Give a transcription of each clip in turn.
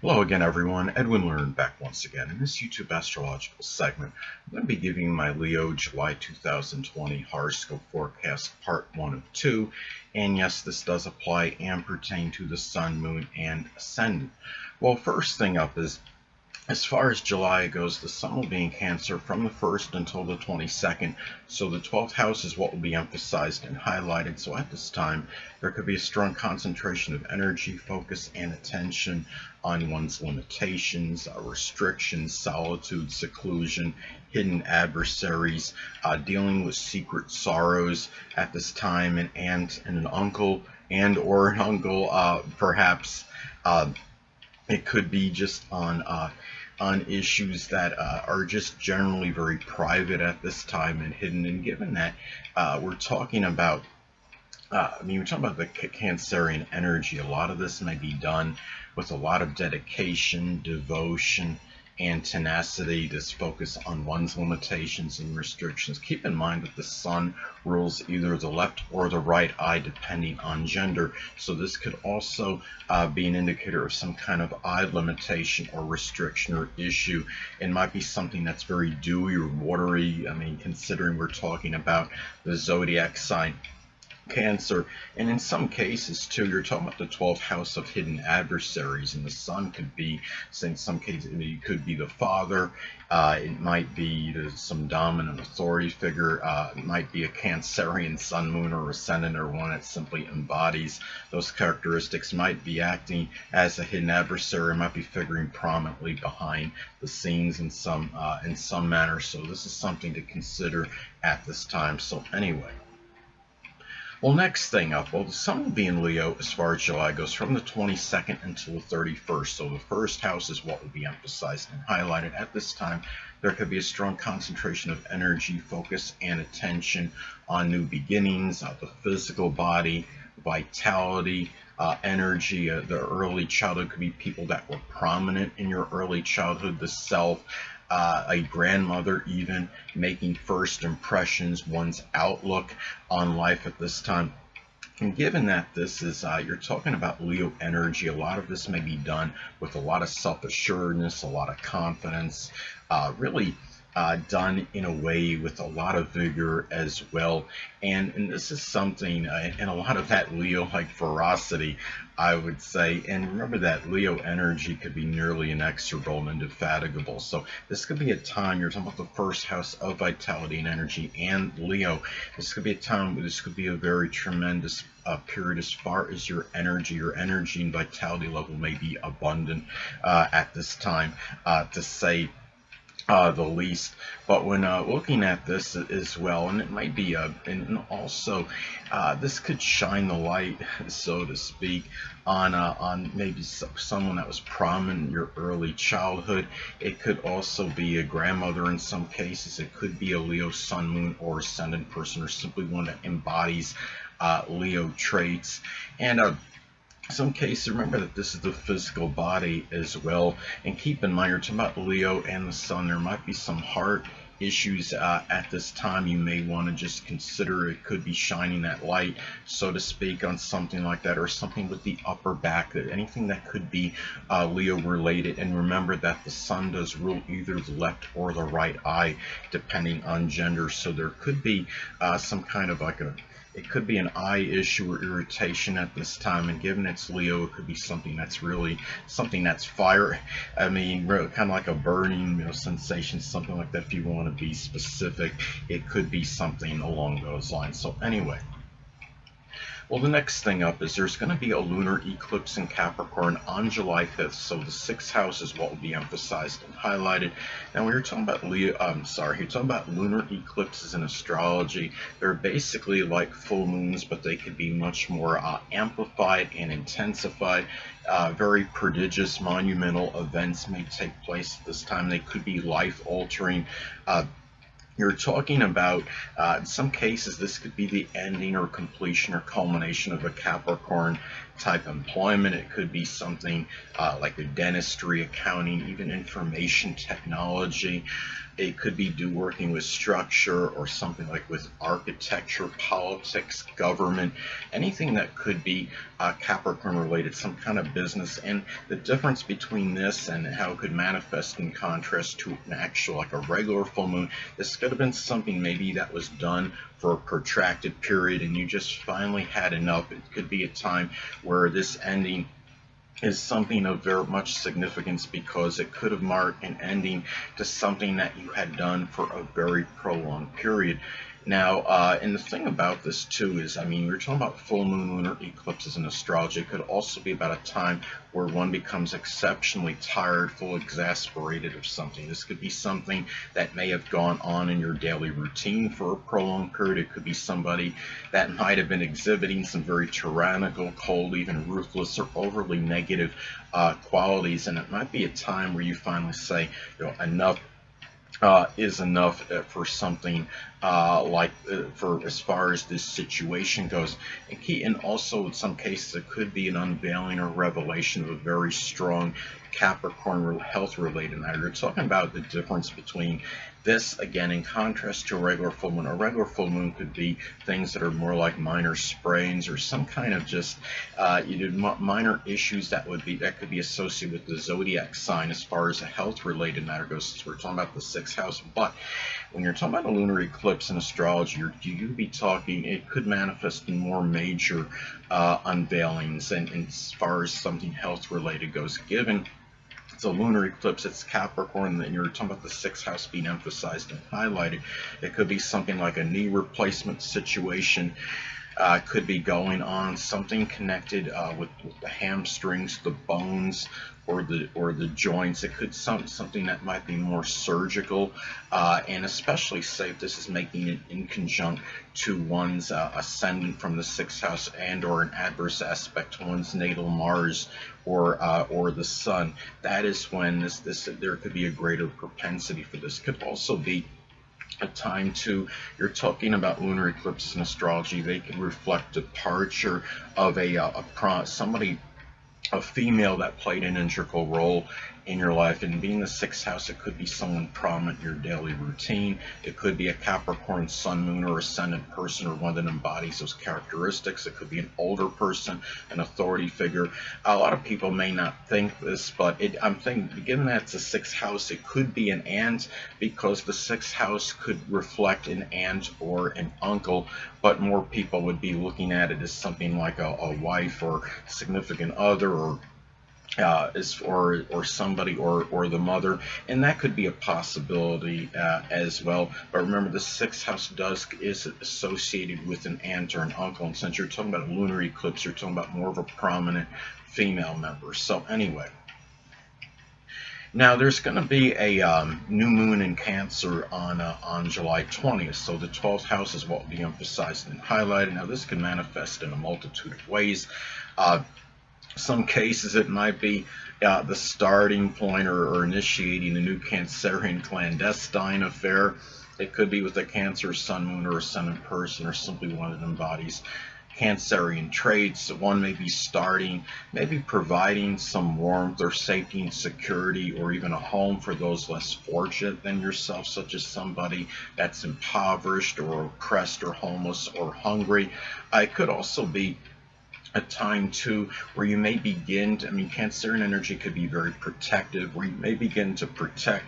Hello again, everyone. Edwin Learnard back once again. In this YouTube astrological segment, I'm going to be giving you my Leo July 2020 horoscope forecast, part 1 of 2. And yes, this does apply and pertain to the Sun, Moon, and Ascendant. Well, first thing up is, as far as July goes, the Sun will be in Cancer from the 1st until the 22nd, so the 12th house is what will be emphasized and highlighted. So at this time, there could be a strong concentration of energy, focus, and attention on one's limitations, restrictions, solitude, seclusion, hidden adversaries, dealing with secret sorrows at this time, an aunt and an uncle, and or an uncle, perhaps. It could be just on issues that are just generally very private at this time and hidden. And given that we're talking about, we're talking about the Cancerian energy, a lot of this may be done with a lot of dedication, devotion, and tenacity. This focus on one's limitations and restrictions. Keep in mind that the Sun rules either the left or the right eye, depending on gender. So this could also be an indicator of some kind of eye limitation or restriction or issue. It might be something that's very dewy or watery. I mean, considering we're talking about the zodiac sign Cancer, and in some cases too, you're talking about the 12th house of hidden adversaries, and the Sun could be, in some cases, it could be the father, it might be some dominant authority figure, it might be a Cancerian Sun, Moon, or Ascendant, or one that simply embodies those characteristics, might be acting as a hidden adversary, might be figuring prominently behind the scenes in some manner. So this is something to consider at this time. So anyway. Well, next thing up, well, the Sun will be in Leo as far as July goes from the 22nd until the 31st. So the first house is what will be emphasized and highlighted at this time. There could be a strong concentration of energy, focus, and attention on new beginnings, the physical body, vitality, energy. The early childhood could be people that were prominent in your early childhood, the self, a grandmother, even making first impressions, one's outlook on life at this time. And given that this is, you're talking about Leo energy, a lot of this may be done with a lot of self-assuredness, a lot of confidence, really done in a way with a lot of vigor as well. And this is something, and a lot of that Leo-like ferocity, I would say. And remember that Leo energy could be nearly inexorable and indefatigable. So this could be a time, you're talking about the first house of vitality and energy and Leo. This could be a time where this could be a very tremendous period as far as your energy and vitality level may be abundant at this time, to say the least. But when looking at this as well, and it might be and also this could shine the light, so to speak, on maybe someone that was prominent in your early childhood. It could also be a grandmother in some cases. It could be a Leo Sun, Moon, or Ascendant person, or simply one that embodies Leo traits. And some cases, remember that this is the physical body as well. And keep in mind, you're talking about Leo and the Sun. There might be some heart issues at this time. You may want to just consider it could be shining that light, so to speak, on something like that, or something with the upper back, anything that could be Leo related. And remember that the Sun does rule either the left or the right eye, depending on gender. So there could be some kind of like it could be an eye issue or irritation at this time, and given it's Leo, it could be something that's really something that's fire. I mean, kind of like a burning, sensation, something like that. If you want to be specific, it could be something along those lines. So anyway. Well, the next thing up is there's going to be a lunar eclipse in Capricorn on July 5th, so the 6th house is what will be emphasized and highlighted. Now, we were talking about you're talking about lunar eclipses in astrology. They're basically like full moons, but they could be much more amplified and intensified. Very prodigious, monumental events may take place at this time. They could be life-altering. You're talking about, in some cases, this could be the ending or completion or culmination of a Capricorn type of employment. It could be something like a dentistry, accounting, even information technology. It could be working with structure or something like with architecture, politics, government, anything that could be Capricorn related, some kind of business. And the difference between this and how it could manifest in contrast to an actual, like a regular full moon, this could have been something maybe that was done for a protracted period and you just finally had enough. It could be a time where this ending is something of very much significance because it could have marked an ending to something that you had done for a very prolonged period. Now, and the thing about this too is, I mean, we're talking about full moon lunar eclipses in astrology. It could also be about a time where one becomes exceptionally tired, full, exasperated of something. This could be something that may have gone on in your daily routine for a prolonged period. It could be somebody that might have been exhibiting some very tyrannical, cold, even ruthless or overly negative qualities. And it might be a time where you finally say, you know, enough is enough for something for as far as this situation goes. And also in some cases it could be an unveiling or revelation of a very strong Capricorn health related matter. You're talking about the difference between this, again, in contrast to a regular full moon. A regular full moon could be things that are more like minor sprains or some kind of just minor issues that could be associated with the zodiac sign as far as a health related matter goes, since we're talking about the sixth house. But when you're talking about a lunar eclipse in astrology, you could be talking, it could manifest in more major unveilings and as far as something health related goes. Given it's a lunar eclipse, it's Capricorn, and you're talking about the sixth house being emphasized and highlighted. It could be something like a knee replacement situation. Could be going on, something connected with the hamstrings, the bones, or the joints. It could something that might be more surgical, and especially say if this is making it in conjunct to one's ascendant from the sixth house and or an adverse aspect to one's natal Mars or the sun. That is when there could be a greater propensity for this. Could also be a time to, you're talking about lunar eclipses in astrology, they can reflect departure of a female that played an integral role in your life. And being the sixth house, it could be someone prominent in your daily routine. It could be a Capricorn sun, moon, or ascendant person, or one that embodies those characteristics. It could be an older person, an authority figure. A lot of people may not think this, but I'm thinking, given that it's a sixth house, it could be an aunt, because the sixth house could reflect an aunt or an uncle, but more people would be looking at it as something like a wife or significant other, or somebody or the mother, and that could be a possibility as well. But remember, the sixth house is associated with an aunt or an uncle, and since you're talking about a lunar eclipse, you're talking about more of a prominent female member. So anyway, now there's going to be a new moon in Cancer on July 20th, so the 12th house is what will be emphasized and highlighted. Now this can manifest in a multitude of ways. Some cases it might be the starting point or initiating a new Cancerian clandestine affair. It could be with a Cancer, Sun, Moon, or Ascendant person, or simply one that embodies Cancerian traits. One may be starting, maybe providing some warmth or safety and security, or even a home for those less fortunate than yourself, such as somebody that's impoverished or oppressed or homeless or hungry. It could also be a time too where you may begin to, Cancerian energy could be very protective, where you may begin to protect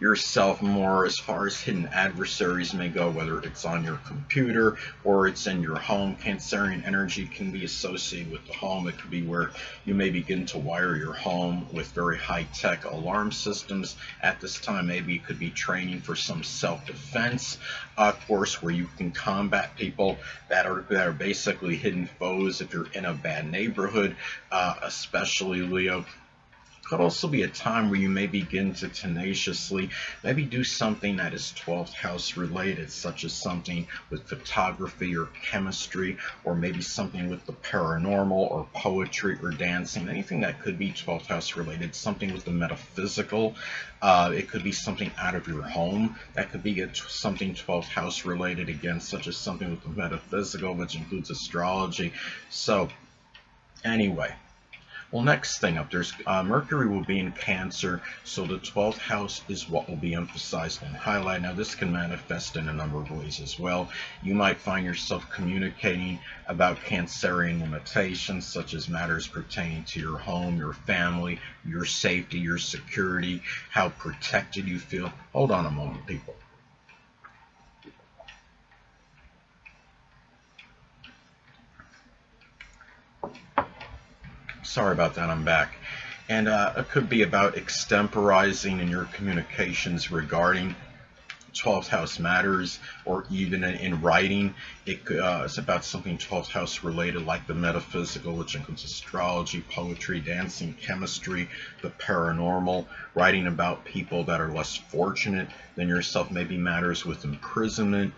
yourself more as far as hidden adversaries may go, whether it's on your computer or it's in your home. Cancerian energy can be associated with the home. It could be where you may begin to wire your home with very high-tech alarm systems at this time. Maybe it could be training for some self-defense course where you can combat people that are basically hidden foes if you're in a bad neighborhood, especially Leo. Could also be a time where you may begin to tenaciously maybe do something that is 12th house related, such as something with photography or chemistry, or maybe something with the paranormal or poetry or dancing, anything that could be 12th house related, something with the metaphysical. It could be something out of your home that could be something 12th house related, again, such as something with the metaphysical, which includes astrology. So Anyway. Well, next thing up, there's Mercury will be in Cancer, so the 12th house is what will be emphasized and highlighted. Now, this can manifest in a number of ways as well. You might find yourself communicating about Cancerian limitations, such as matters pertaining to your home, your family, your safety, your security, how protected you feel. Hold on a moment, people. Sorry about that, I'm back. And it could be about extemporizing in your communications regarding 12th house matters, or even in writing. It's about something 12th house related, like the metaphysical, which includes astrology, poetry, dancing, chemistry, the paranormal, writing about people that are less fortunate than yourself, maybe matters with imprisonment,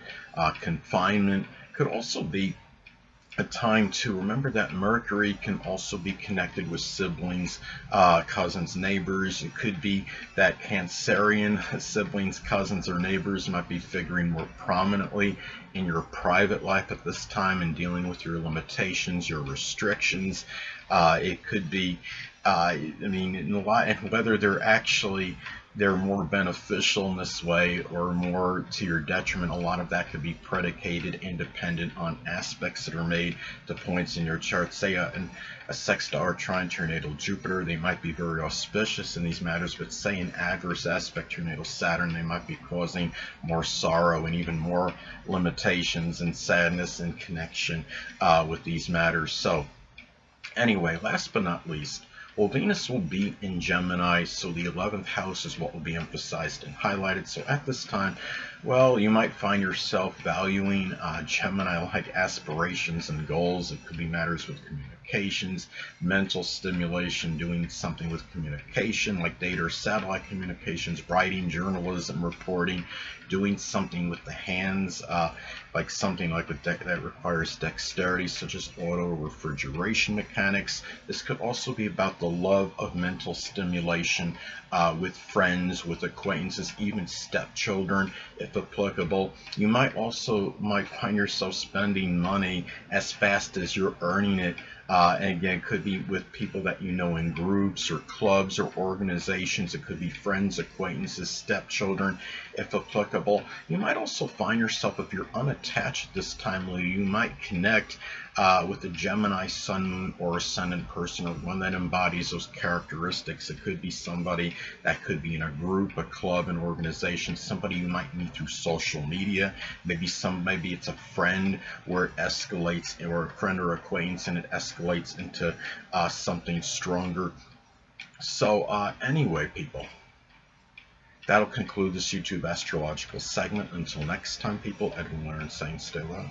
confinement. Could also be a time to remember that Mercury can also be connected with siblings, cousins, neighbors. It could be that Cancerian siblings, cousins, or neighbors might be figuring more prominently in your private life at this time and dealing with your limitations, your restrictions. It could be, I mean, in a lot, and whether they're more beneficial in this way or more to your detriment. A lot of that could be predicated and dependent on aspects that are made to points in your chart. Say a sextile or trine to your natal Jupiter, they might be very auspicious in these matters, but say an adverse aspect to your natal Saturn, they might be causing more sorrow and even more limitations and sadness in connection with these matters. So anyway, last but not least, well, Venus will be in Gemini, so the 11th house is what will be emphasized and highlighted. So at this time, well, you might find yourself valuing Gemini-like aspirations and goals. It could be matters with communications, mental stimulation, doing something with communication, like data or satellite communications, writing, journalism, reporting, doing something with the hands, like something like that requires dexterity, such as auto refrigeration mechanics. This could also be about the love of mental stimulation with friends, with acquaintances, even stepchildren, if applicable. You might find yourself spending money as fast as you're earning it. And again, it could be with people that you know in groups or clubs or organizations. It could be friends, acquaintances, stepchildren, if applicable. You might also find yourself, if you're unattached this time, you might connect with a Gemini sun, moon, or ascendant person, or one that embodies those characteristics. It could be somebody that could be in a group, a club, an organization, somebody you might meet through social media. Maybe it's a friend where it escalates, or a friend or acquaintance, and it escalates into something stronger. So anyway, people, that'll conclude this YouTube astrological segment. Until next time, people, Edwin Learnard saying stay well.